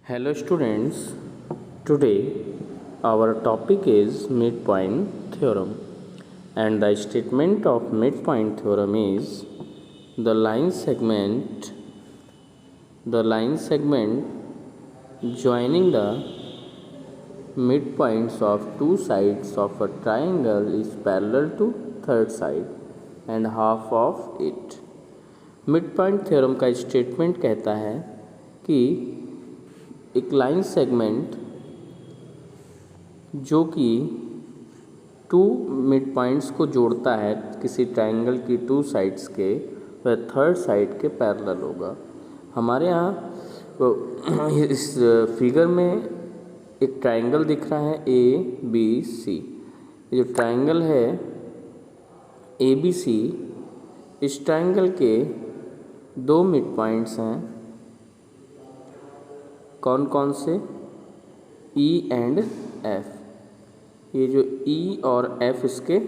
Hello students, today our topic is midpoint theorem and the statement of midpoint theorem is the line segment joining the midpoints of two sides of a triangle is parallel to third side and half of it. Mid theorem का statement कहता है कि एक line segment जो कि to mid points को जोड़ता है किसी ट्रायंगल की टू साइड्स के, वह थर्ड साइड के पैरेलल होगा। हमारे यहाँ इस फिगर में एक ट्रायंगल दिख रहा है ABC। ये जो ट्रायंगल है ABC, इस ट्रायंगल के दो मिड पॉइंट्स हैं। कौन कौन से? E and F। ये जो E और F इसके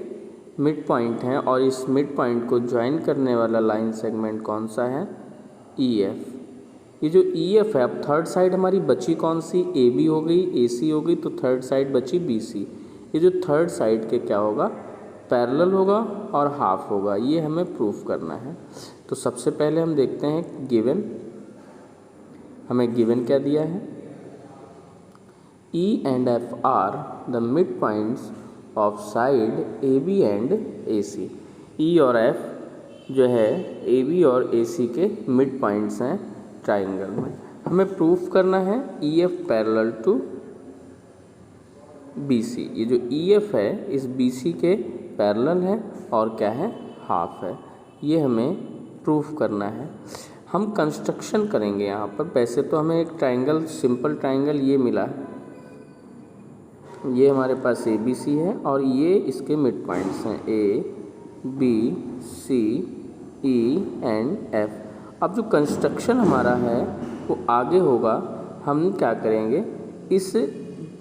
मिड पॉइंट हैं और इस मिड पॉइंट को ज्वाइन करने वाला लाइन सेगमेंट कौन सा है? EF। ये जो EF है, अब थर्ड साइड हमारी बची कौन सी? AB हो गई, AC हो गई, तो थर्ड साइड बची BC। ये जो थर्ड साइड के क्या होगा? पैरेलल होगा और हाफ होगा। ये हमें प्रूफ करना है। तो सबसे पहले हम देखते हैं गिवन। हमें गिवन क्या दिया है? E and F are the mid points of side AB and AC। E और F जो है AB और AC के मिड पॉइंट्स हैं ट्राइंगल में। हमें प्रूफ करना है EF पैरेलल टू BC। ये जो EF है इस BC के पैरेलल है और क्या है? हाफ है। ये हमें प्रूफ करना है। हम कंस्ट्रक्शन करेंगे यहाँ पर। वैसे तो हमें एक ट्रायंगल, सिंपल ट्रायंगल ये मिला है। ये हमारे पास ABC है और ये इसके मिड पॉइंट्स हैं A, B, C, E and F। अब जो कंस्ट्रक्शन हमारा है वो आगे होगा। हम क्या करेंगे? इस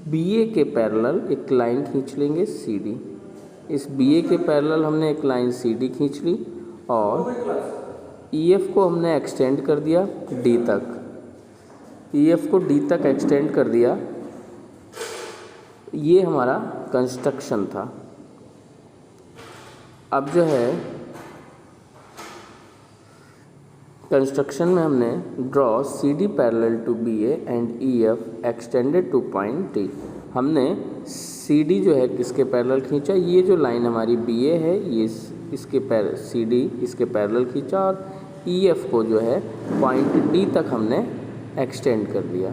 BA के पैरेलल एक लाइन खींच लेंगे CD। इस BA के पैरेलल हमने एक लाइन CD खींच ली और EF को हमने एक्सटेंड कर दिया D तक। EF को D तक एक्सटेंड कर दिया। ये हमारा कंस्ट्रक्शन था। अब जो है कंस्ट्रक्शन में हमने draw CD parallel to BA and EF extended to point D। हमने CD जो है किसके पैरेलल खींचा? ये जो लाइन हमारी BA है ये इसके CD इसके पैरेलल खींचा और EF को जो है पॉइंट D तक हमने एक्सटेंड कर दिया।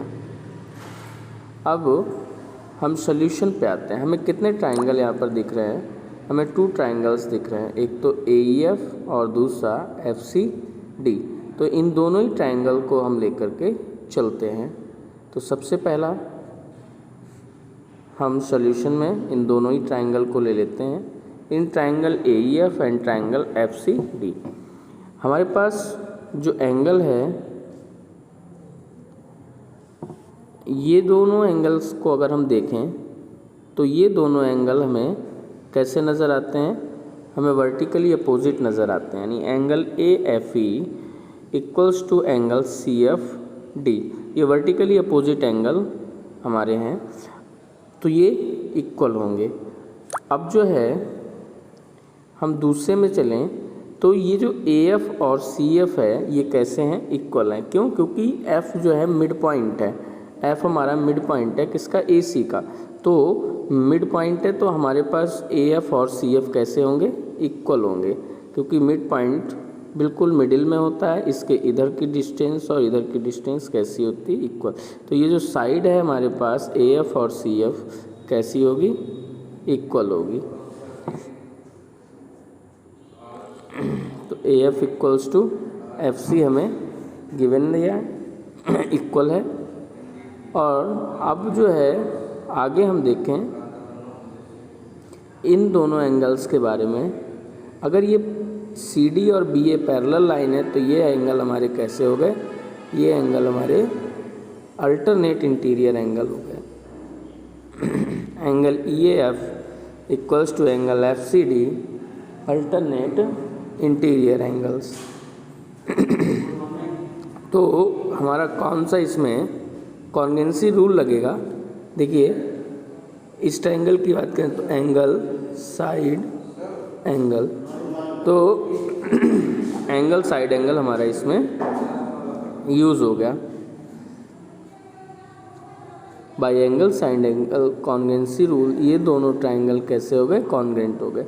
अब हम सॉल्यूशन पे आते हैं। हमें कितने ट्रायंगल यहाँ पर दिख रहे हैं? हमें टू ट्रायंगल्स दिख रहे हैं, एक तो AEF और दूसरा FCD। तो इन दोनों ही ट्रायंगल को हम लेकर के चलते हैं। तो सबसे पहला हम सॉल्यूशन में इन दोनों ही ट्रायंगल को ले लेते हैं। In triangle AEF and triangle FCD। हमारे पास जो एंगल है, ये दोनों एंगल्स को अगर हम देखें तो ये दोनों एंगल हमें कैसे नज़र आते हैं? हमें वर्टिकली अपोजिट नज़र आते हैं। यानी angle AFE equals to angle CFD। ये वर्टिकली अपोजिट एंगल हमारे हैं, तो ये इक्वल होंगे। अब जो है हम दूसरे में चलें तो ये जो AF और CF है ये कैसे हैं? इक्वल हैं। क्यों? क्योंकि F जो है मिड पॉइंट है। F हमारा मिड पॉइंट है किसका? AC का। तो मिड पॉइंट है तो हमारे पास AF और CF कैसे होंगे? इक्वल होंगे, क्योंकि मिड पॉइंट बिल्कुल मिडिल में होता है। इसके इधर की डिस्टेंस और इधर की डिस्टेंस कैसी होती है? इक्वल। तो ये जो साइड है हमारे पास AF और CF कैसी होगी? इक्वल होगी। तो AF इक्वल्स टू FC हमें गिवन दिया है, इक्वल है। और अब जो है आगे हम देखें इन दोनों एंगल्स के बारे में। अगर ये CD और BA पैरेलल लाइन है तो ये एंगल हमारे कैसे हो गए? ये एंगल हमारे अल्टरनेट इंटीरियर एंगल हो गए। Angle EAF equals to angle FCD alternate interior angles. तो हमारा कौन सा इसमें कॉन्ग्रुएंसी रूल लगेगा। देखिए इस ट्रायंगल की बात करें तो एंगल, साइड एंगल, तो एंगल साइड एंगल हमारा इसमें यूज़ हो गया। By angle side angle congruency rule, ये दोनों ट्रायंगल कैसे हो गए? कॉन्ग्रुएंट हो गए।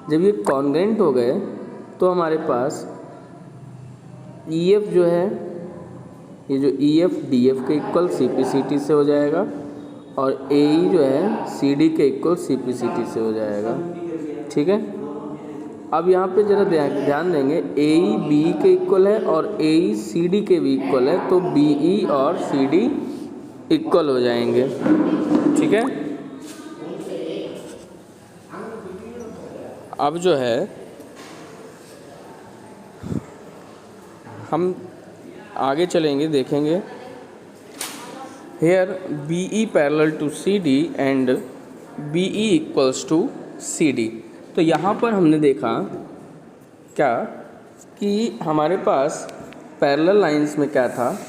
जब ये कॉन्ग्रुएंट हो गए तो हमारे पास EF जो है, ये जो EF DF के इक्वल CP/CT से हो जाएगा और AE जो है CD के इक्वल CP/CT से हो जाएगा। ठीक है, अब यहाँ पे ज़रा ध्यान देंगे, AE BE के इक्वल है और AE CD के भी इक्वल है, तो BE और CD इक्वल हो जाएंगे। ठीक है, अब जो है हम आगे चलेंगे, देखेंगे here BE parallel to CD and BE equals to CD। तो यहाँ पर हमने देखा क्या कि हमारे पास पैरेलल लाइंस में क्या था,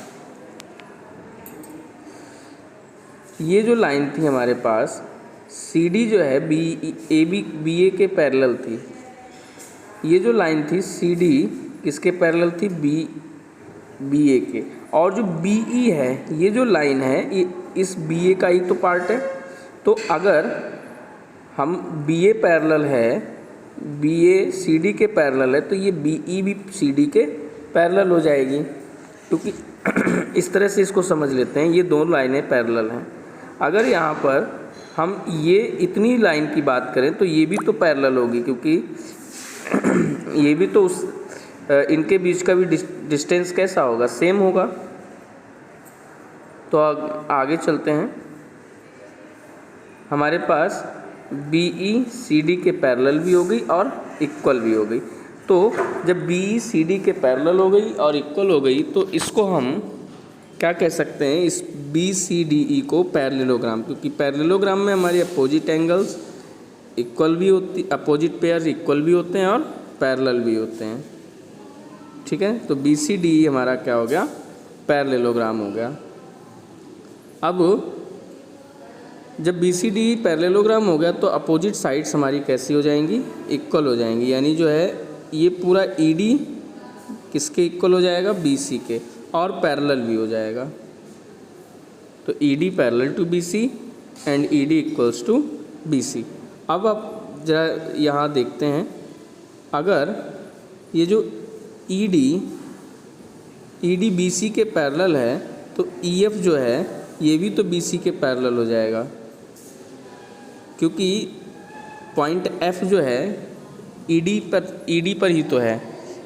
ये जो लाइन थी हमारे पास CD जो है BA के पैरेलल थी। ये जो लाइन थी CD किसके पैरेलल थी? BA के। और जो BE है, ये जो लाइन है, ये इस BA का ही तो पार्ट है। तो अगर हम BA पैरेलल है, BA CD के पैरेलल है, तो ये BE भी CD के पैरेलल हो जाएगी, क्योंकि इस तरह से इसको समझ लेते हैं, ये दोनों लाइनें पैरेलल हैं। अगर यहाँ पर हम ये इतनी लाइन की बात करें तो ये भी तो पैरेलल होगी, क्योंकि ये भी तो उस इनके बीच का भी डिस्टेंस कैसा होगा? सेम होगा। तो आगे चलते हैं। हमारे पास BE CD के पैरेलल भी हो गई और इक्वल भी हो गई। तो जब BE CD के पैरेलल हो गई और इक्वल हो गई तो इसको हम क्या कह सकते हैं? इस BCDE को पैरेललोग्राम, क्योंकि पैरेललोग्राम में हमारी अपोजिट एंगल्स इक्वल भी होती, अपोजिट पेयर्स इक्वल भी होते हैं और पैरेलल भी होते हैं। ठीक है, तो BCDE हमारा क्या हो गया? पैरेललोग्राम हो गया। अब जब BCDE पैरेललोग्राम हो गया तो अपोजिट साइड्स हमारी कैसी हो जाएंगी? इक्वल हो जाएंगी। यानी जो है ये पूरा ED किसके इक्वल हो जाएगा? BC के, और पैरेलल भी हो जाएगा। तो ED parallel to BC and ED equals to BC। अब आप जरा यहाँ देखते हैं, अगर ये जो ED BC के पैरेलल है तो EF जो है ये भी तो BC के पैरेलल हो जाएगा, क्योंकि पॉइंट F जो है ED पर ही तो है,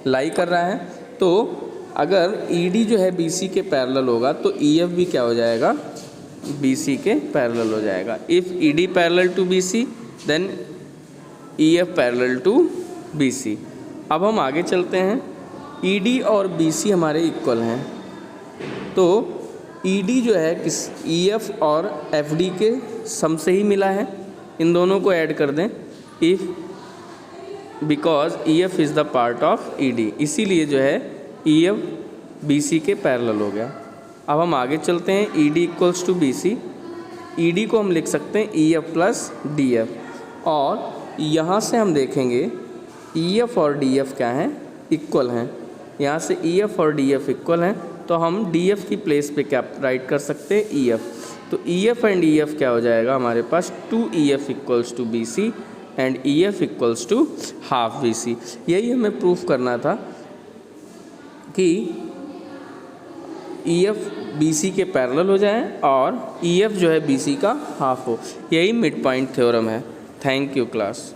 लाई कर रहा है। तो अगर ED जो है BC के पैरेलल होगा तो EF भी क्या हो जाएगा? BC के पैरेलल हो जाएगा। If ED parallel to BC then EF parallel to BC। अब हम आगे चलते हैं। ED और BC हमारे इक्वल हैं, तो ED जो है किस EF और FD के सम से ही मिला है। इन दोनों को ऐड कर दें, if because EF is the part of ED, इसीलिए जो है EF BC के पैरेलल हो गया। अब हम आगे चलते हैं। ED equals to BC, ED को हम लिख सकते हैं EF प्लस DF, और यहाँ से हम देखेंगे EF और DF क्या हैं? इक्वल हैं। यहाँ से EF और DF इक्वल हैं, तो हम DF की प्लेस पे क्या राइट कर सकते हैं? EF। तो EF एंड EF क्या हो जाएगा हमारे पास? 2EF equals to BC and EF equals to half BC। यही हमें प्रूफ करना था कि EF BC के पैरेलल हो जाए और EF जो है BC का हाफ हो। यही मिड पॉइंट थ्योरम है। Thank you class.